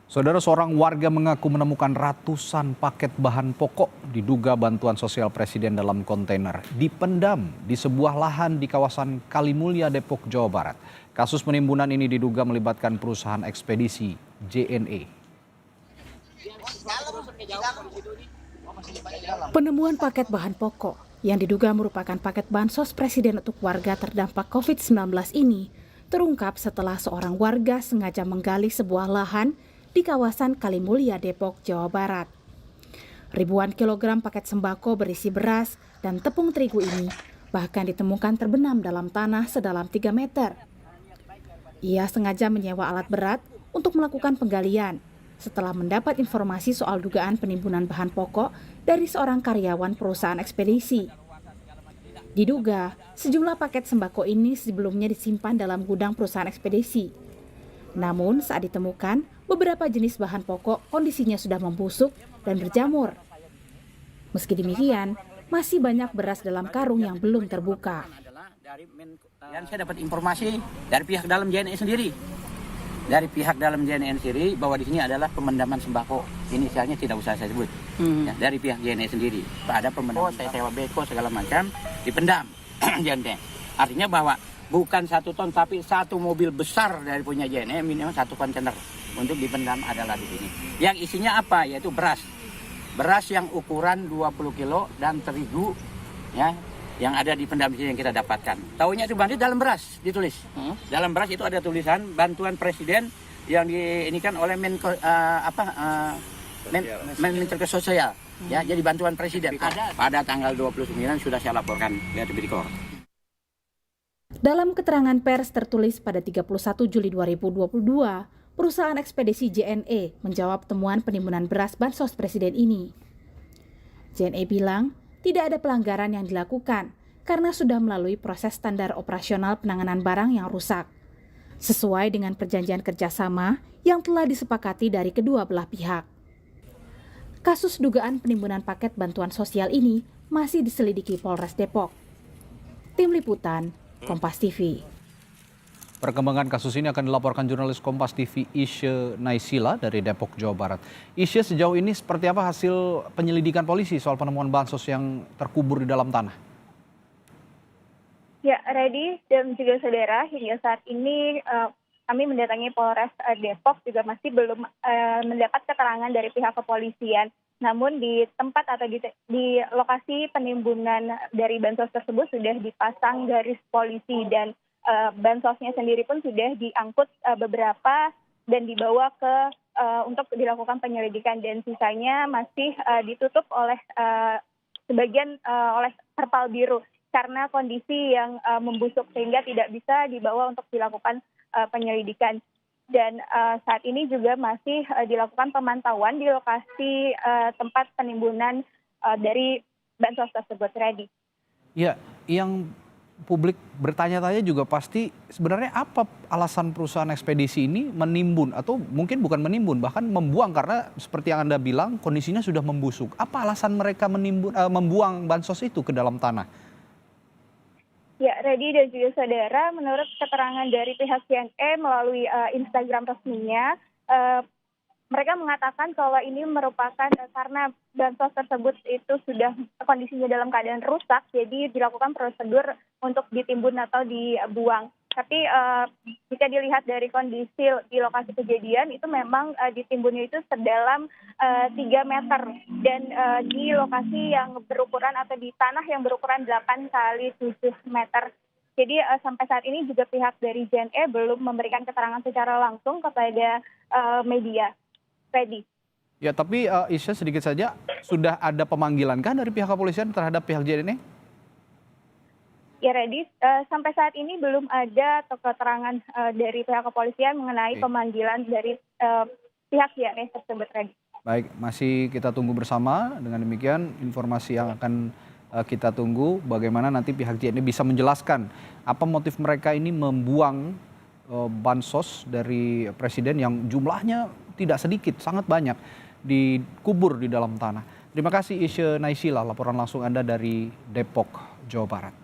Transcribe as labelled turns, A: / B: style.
A: Saudara, seorang warga mengaku menemukan ratusan paket bahan pokok diduga bantuan sosial presiden dalam kontainer dipendam di sebuah lahan di kawasan Kalimulya, Depok, Jawa Barat. Kasus penimbunan ini diduga melibatkan perusahaan ekspedisi JNE.
B: Penemuan paket bahan pokok yang diduga merupakan paket bansos presiden untuk warga terdampak COVID-19 ini terungkap setelah seorang warga sengaja menggali sebuah lahan di kawasan Kalimulya, Depok, Jawa Barat. Ribuan kilogram paket sembako berisi beras dan tepung terigu ini bahkan ditemukan terbenam dalam tanah sedalam 3 meter. Ia sengaja menyewa alat berat untuk melakukan penggalian setelah mendapat informasi soal dugaan penimbunan bahan pokok dari seorang karyawan perusahaan ekspedisi. Diduga, sejumlah paket sembako ini sebelumnya disimpan dalam gudang perusahaan ekspedisi. Namun saat ditemukan, beberapa jenis bahan pokok kondisinya sudah membusuk dan berjamur. Meski demikian, masih banyak beras dalam karung yang belum terbuka.
C: Dan saya dapat informasi dari pihak dalam JNE sendiri. Dari pihak dalam JNE sendiri bahwa di sini adalah pemendaman sembako. Inisialnya tidak usah saya sebut. Ya, dari pihak JNE sendiri. Ada pemendaman, saya sewa beko segala macam, dipendam JNE. Artinya bahwa bukan 1 ton tapi 1 mobil besar dari punya JNE, minimal 1 kontainer untuk dipendam adalah di sini. Yang isinya apa? Yaitu beras. Beras yang ukuran 20 kilo dan terigu, ya, yang ada di pendam yang kita dapatkan. Tahunya itu bandit dalam beras ditulis. Dalam beras itu ada tulisan bantuan presiden yang diinikan oleh Menteri Sosial. Ya, jadi bantuan presiden. Ada pada tanggal 29 sudah saya laporkan ke Tipikor.
B: Dalam keterangan pers tertulis pada 31 Juli 2022, perusahaan ekspedisi JNE menjawab temuan penimbunan beras bansos presiden ini. JNE bilang, tidak ada pelanggaran yang dilakukan karena sudah melalui proses standar operasional penanganan barang yang rusak, sesuai dengan perjanjian kerjasama yang telah disepakati dari kedua belah pihak. Kasus dugaan penimbunan paket bantuan sosial ini masih diselidiki Polres Depok. Tim Liputan, Kompas TV.
A: Perkembangan kasus ini akan dilaporkan jurnalis Kompas TV Isya Naysila dari Depok, Jawa Barat. Isya, sejauh ini seperti apa hasil penyelidikan polisi soal penemuan bansos yang terkubur di dalam tanah?
D: Ya, Redi dan juga saudara, hingga saat ini kami mendatangi Polres Depok juga masih belum mendapat keterangan dari pihak kepolisian. Namun di tempat atau di lokasi penimbunan dari bansos tersebut sudah dipasang garis polisi dan bansosnya sendiri pun sudah diangkut beberapa dan dibawa ke untuk dilakukan penyelidikan, dan sisanya masih ditutup oleh sebagian oleh terpal biru karena kondisi yang membusuk sehingga tidak bisa dibawa untuk dilakukan penyelidikan. Dan saat ini juga masih dilakukan pemantauan di lokasi tempat penimbunan dari bansos tersebut, Redi.
A: Ya, yang publik bertanya-tanya juga pasti sebenarnya apa alasan perusahaan ekspedisi ini menimbun atau mungkin bukan menimbun, bahkan membuang, karena seperti yang Anda bilang kondisinya sudah membusuk. Apa alasan mereka membuang bansos itu ke dalam tanah?
D: Ya, Redi dan juga saudara, menurut keterangan dari pihak JNE melalui Instagram resminya, mereka mengatakan kalau ini merupakan karena bansos tersebut itu sudah kondisinya dalam keadaan rusak, jadi dilakukan prosedur untuk ditimbun atau dibuang. Tapi jika dilihat dari kondisi di lokasi kejadian, itu memang ditimbunnya itu sedalam 3 meter dan di lokasi yang berukuran atau di tanah yang berukuran 8 kali 7 meter. Jadi sampai saat ini juga pihak dari JNE belum memberikan keterangan secara langsung kepada media. Ready.
A: Ya, tapi Isya, sedikit saja, sudah ada pemanggilan kan dari pihak kepolisian terhadap pihak JNE?
D: Ya, Redi, sampai saat ini belum ada keterangan dari pihak kepolisian mengenai pemanggilan dari pihak JNE tersebut, Redi.
A: Baik, masih kita tunggu bersama. Dengan demikian, informasi yang akan kita tunggu bagaimana nanti pihak JNE bisa menjelaskan apa motif mereka ini membuang bansos dari presiden yang jumlahnya tidak sedikit, sangat banyak, dikubur di dalam tanah. Terima kasih Isya Naysila, laporan langsung Anda dari Depok, Jawa Barat.